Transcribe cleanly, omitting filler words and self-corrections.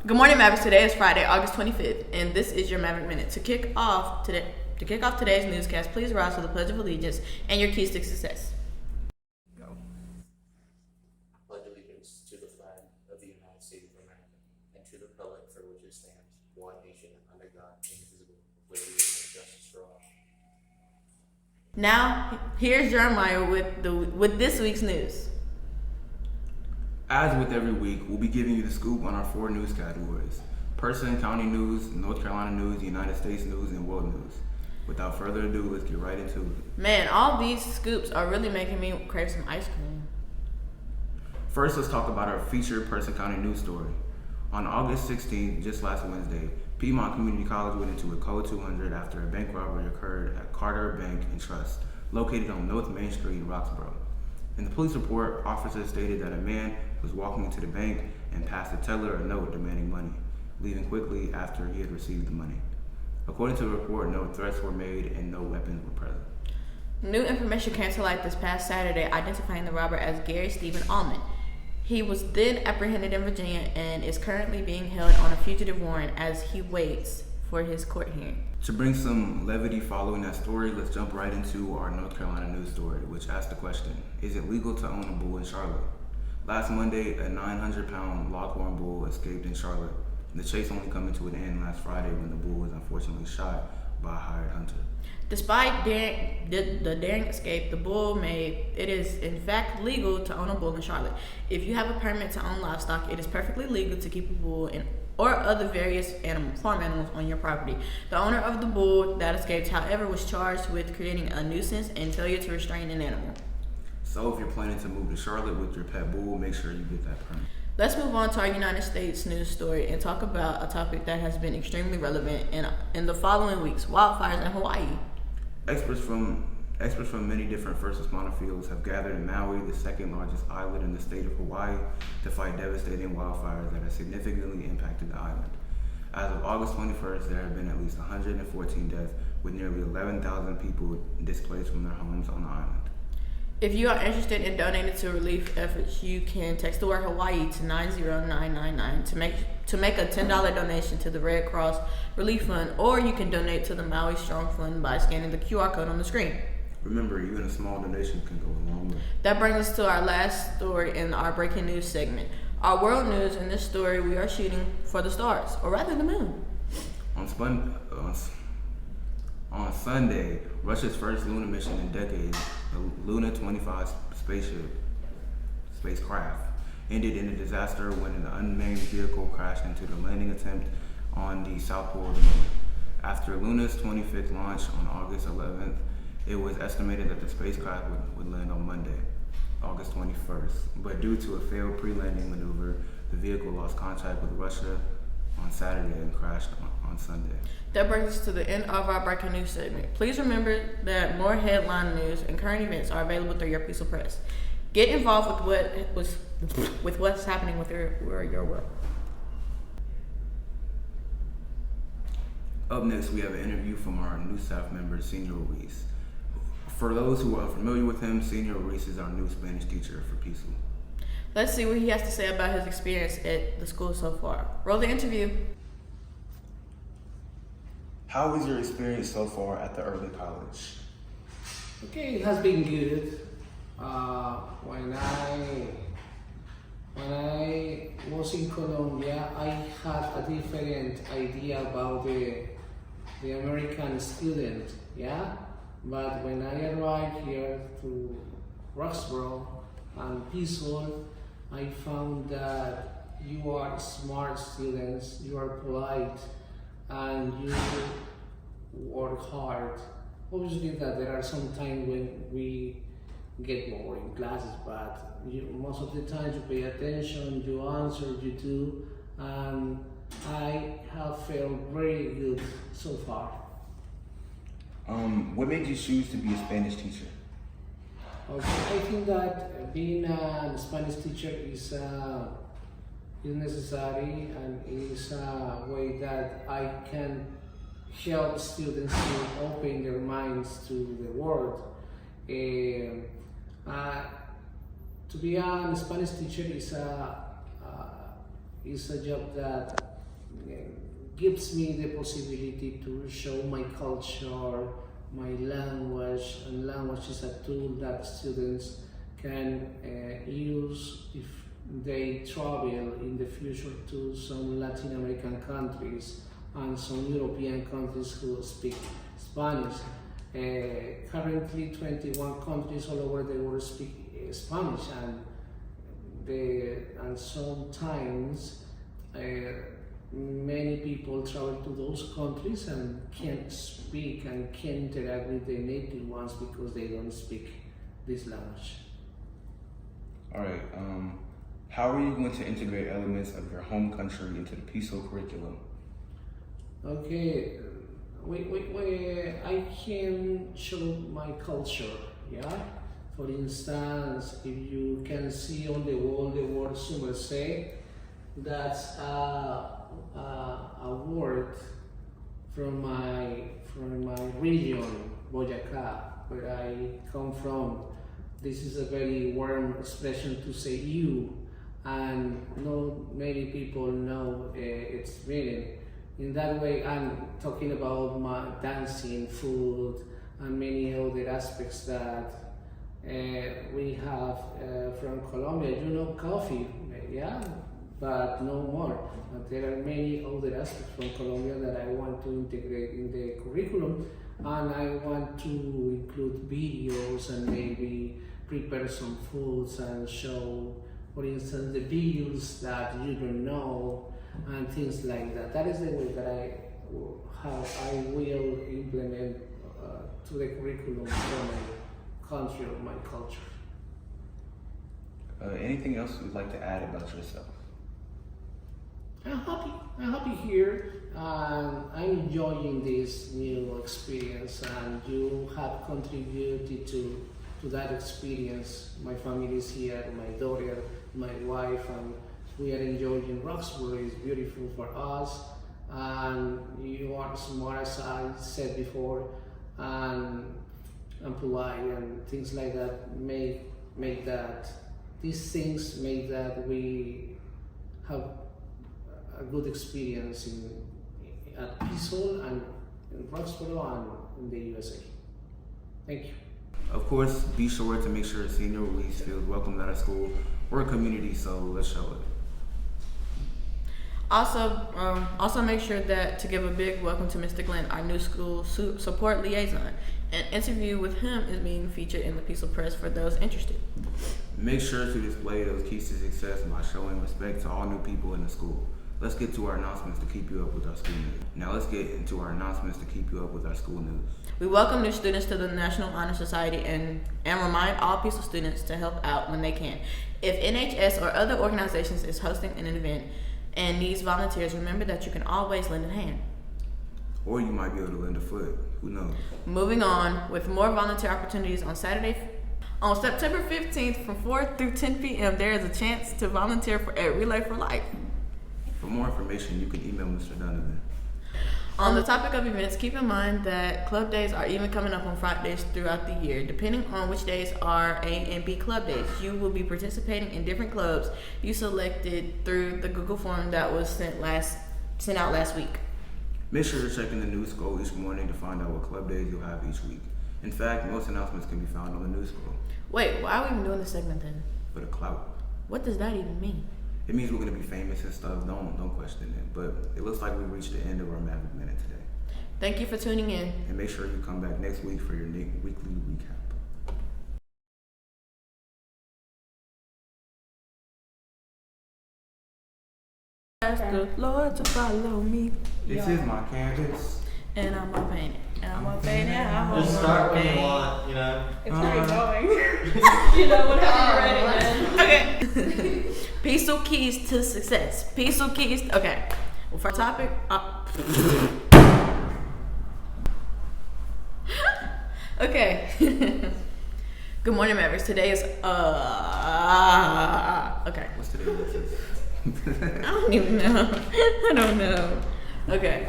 Good morning, Mavericks. Today is Friday, August 25th, and this is your Maverick Minute. To kick off today's newscast, please rise to the Pledge of Allegiance and your keys to success. Go. Pledge allegiance to the flag of the United States of America and to the republic for which it stands, one nation under God, indivisible, with liberty and justice for all. Now, here's Jeremiah with this week's news. As with every week, we'll be giving you the scoop on our 4 news categories: person, county news, North Carolina news, United States news, and world news. Without further ado, let's get right into it. Man, all these scoops are really making me crave some ice cream. First, let's talk about our featured person, county news story. On August 16th, just last Wednesday, Piedmont Community College went into a Code 200 after a bank robbery occurred at Carter Bank and Trust, located on North Main Street in Roxborough. In the police report, officers stated that a man was walking into the bank and passed the teller a note demanding money, leaving quickly after he had received the money. According to the report, no threats were made and no weapons were present. New information came to light this past Saturday identifying the robber as Gary Stephen Allman. He was then apprehended in Virginia and is currently being held on a fugitive warrant as he waits for his court hearing. To bring some levity following that story, let's jump right into our North Carolina news story, which asked the question, is it legal to own a bull in Charlotte? Last Monday, a 900-pound Longhorn bull escaped in Charlotte. The chase only coming to an end last Friday when the bull was unfortunately shot by a hired hunter. Despite the daring escape the bull made, it is in fact legal to own a bull in Charlotte. If you have a permit to own livestock, it is perfectly legal to keep a bull or other various farm animals on your property. The owner of the bull that escaped, however, was charged with creating a nuisance and failure to restrain an animal. So if you're planning to move to Charlotte with your pet bull, make sure you get that permit. Let's move on to our United States news story and talk about a topic that has been extremely relevant in the following weeks: wildfires in Hawaii. Experts from many different first responder fields have gathered in Maui, the second largest island in the state of Hawaii, to fight devastating wildfires that have significantly impacted the island. As of August 21st, there have been at least 114 deaths, with nearly 11,000 people displaced from their homes on the island. If you are interested in donating to relief efforts, you can text the word Hawaii to 90999 to make a $10 donation to the Red Cross Relief Fund, or you can donate to the Maui Strong Fund by scanning the QR code on the screen. Remember, even a small donation can go a long way. That brings us to our last story in our breaking news segment. Our world news. In this story, we are shooting for the stars, or rather the moon. On Sunday, Russia's first lunar mission in decades, the Luna 25 spacecraft, ended in a disaster when an unmanned vehicle crashed into the landing attempt on the south pole of the moon. After Luna's 25th launch on August 11th, it was estimated that the spacecraft would land on Monday, August 21st. But due to a failed pre-landing maneuver, the vehicle lost contact with Russia on Saturday and crashed on Sunday. That brings us to the end of our breaking news segment. Please remember that more headline news and current events are available through your piece of press. Get involved with what's happening with your world. Up next, we have an interview from our new staff member, Senor Ruiz. For those who are unfamiliar with him, Senor Ruiz is our new Spanish teacher for Peaceful. Let's see what he has to say about his experience at the school so far. Roll the interview. How was your experience so far at the early college? Okay, it has been good. When I was in Colombia, I had a different idea about the American student, yeah? But when I arrived here to Roxborough and Peaceful, I found that you are smart students, you are polite, and you work hard. Obviously that there are some times when we get bored in classes, but most of the time you pay attention, you answer, you do, and I have felt very good so far. What made you choose to be a Spanish teacher? Okay, I think that being a Spanish teacher is necessary and is a way that I can help students to open their minds to the world. To be a Spanish teacher is a job that gives me the possibility to show my culture, my language, and language is a tool that students can use if they travel in the future to some Latin American countries and some European countries who speak Spanish. Currently 21 countries all over the world speak Spanish, and sometimes many people travel to those countries and can't speak and can't interact with the native ones because they don't speak this language. All right. How are you going to integrate elements of your home country into the PISO curriculum? Okay, I can show my culture, yeah? For instance, if you can see on the wall the word Sumerse, that's a word from my region, Boyacá, where I come from. This is a very warm expression to say you, and not many people know its meaning. In that way, I'm talking about my dancing, food, and many other aspects that we have from Colombia. You know, coffee, yeah, but no more. But there are many other aspects from Colombia that I want to integrate in the curriculum, and I want to include videos and maybe prepare some foods and show, for instance, the bills that you don't know and things like that. That is the way that I will implement to the curriculum for my country or my culture. Anything else you'd like to add about yourself? I'm happy here, and I'm enjoying this new experience, and you have contributed to that experience. My family is here, my daughter, my wife, and we are enjoying Roxbury. It's beautiful for us, and you are smart, as I said before, and polite, and things like that make that, these things make that we have a good experience at PISO and in Roxbury and in the USA. Thank you. Of course, be sure to make sure senior Luis feels welcome at our school or community, so let's show it. Also make sure that to give a big welcome to Mr. Glenn, our new school support liaison. An interview with him is being featured in the PISO Press for those interested. Make sure to display those keys to success by showing respect to all new people in the school. Let's get to our announcements to keep you up with our school news. Now let's get into our announcements to keep you up with our school news. We welcome new students to the National Honor Society and remind all PISO students to help out when they can. If NHS or other organizations is hosting an event and needs volunteers, remember that you can always lend a hand. Or you might be able to lend a foot, who knows? Moving on, with more volunteer opportunities on September 15th from 4 through 10 p.m., there is a chance to volunteer at Relay for Life. For more information, you can email Mr. Donovan. On the topic of events, keep in mind that club days are even coming up on Fridays throughout the year. Depending on which days are A and B club days, you will be participating in different clubs you selected through the Google form that was sent out last week. Make sure to check in the news scroll each morning to find out what club days you'll have each week. In fact, most announcements can be found on the news scroll. Wait, why are we even doing this segment then? For the clout. What does that even mean? It means we're gonna be famous and stuff. Don't question it. But it looks like we reached the end of our Maverick Minute today. Thank you for tuning in. And make sure you come back next week for your weekly recap. Ask the Lord to follow me. This is my canvas. And I'm gonna paint it. And I'm gonna paint it. Just start when you want, you know. It's not going. You know what I'm ready, man. Okay. PISO keys to success. PISO keys. Okay. Well, first topic. Okay. Good morning, Mavericks. Today is okay. What's today, Alexis? I don't even know. I don't know. Okay.